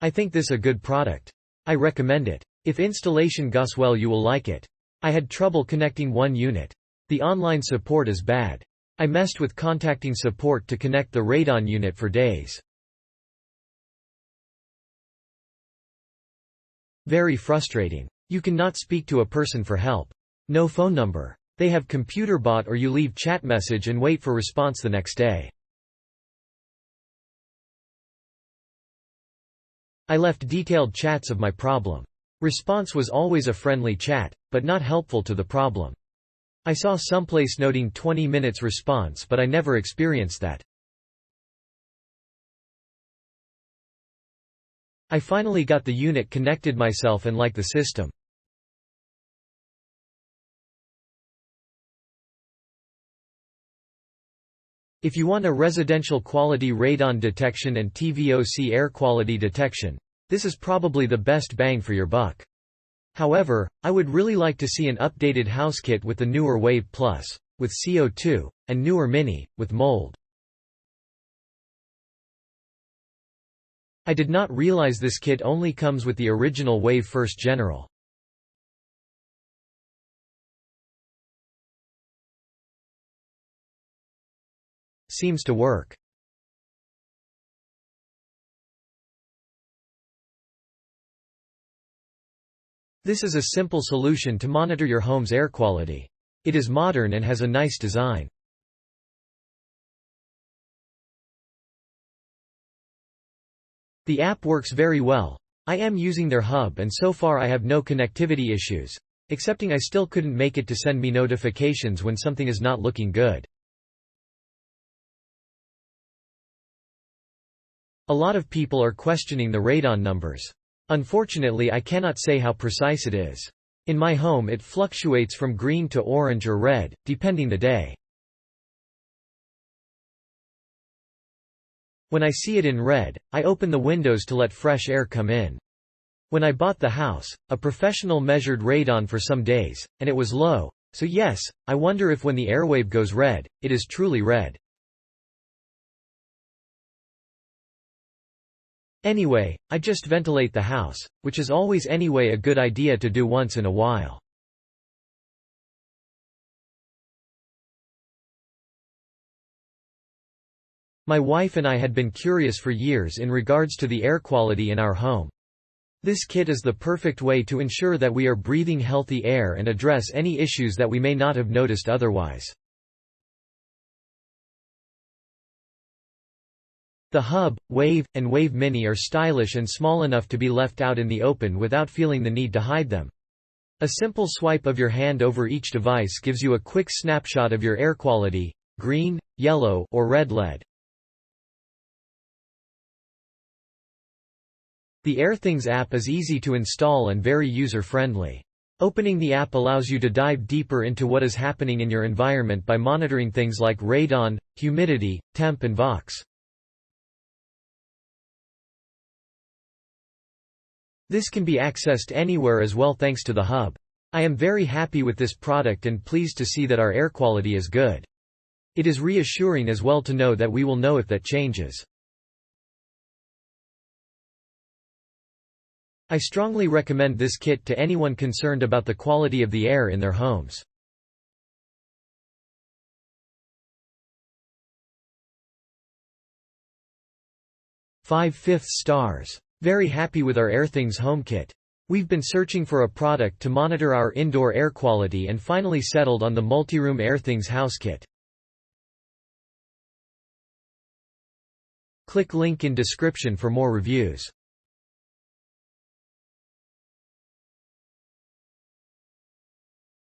I think this a good product. I recommend it. If installation goes well you will like it. I had trouble connecting one unit. The online support is bad. I messed with contacting support to connect the Radon unit for days. Very frustrating. You cannot speak to a person for help. No phone number. They have computer bot or you leave chat message and wait for response the next day. I left detailed chats of my problem. Response was always a friendly chat, but not helpful to the problem. I saw someplace noting 20 minutes response but I never experienced that. I finally got the unit connected myself and like the system. If you want a residential quality radon detection and TVOC air quality detection, this is probably the best bang for your buck. However, I would really like to see an updated house kit with the newer Wave Plus, with CO2, and newer Mini, with mold. I did not realize this kit only comes with the original Wave First General. Seems to work. This is a simple solution to monitor your home's air quality. It is modern and has a nice design. The app works very well. I am using their hub and so far I have no connectivity issues, excepting I still couldn't make it to send me notifications when something is not looking good. A lot of people are questioning the radon numbers. Unfortunately I cannot say how precise it is. In my home it fluctuates from green to orange or red, depending the day. When I see it in red, I open the windows to let fresh air come in. When I bought the house, a professional measured radon for some days, and it was low, so yes, I wonder if when the airwave goes red, it is truly red. Anyway, I just ventilate the house, which is always anyway a good idea to do once in a while. My wife and I had been curious for years in regards to the air quality in our home. This kit is the perfect way to ensure that we are breathing healthy air and address any issues that we may not have noticed otherwise. The Hub, Wave, and Wave Mini are stylish and small enough to be left out in the open without feeling the need to hide them. A simple swipe of your hand over each device gives you a quick snapshot of your air quality, green, yellow, or red LED. The Airthings app is easy to install and very user-friendly. Opening the app allows you to dive deeper into what is happening in your environment by monitoring things like radon, humidity, temp and Vox. This can be accessed anywhere as well thanks to the Hub. I am very happy with this product and pleased to see that our air quality is good. It is reassuring as well to know that we will know if that changes. I strongly recommend this kit to anyone concerned about the quality of the air in their homes. 5/5 stars. Very happy with our Airthings HomeKit. We've been searching for a product to monitor our indoor air quality and finally settled on the multi-room Airthings HouseKit. Click link in description for more reviews.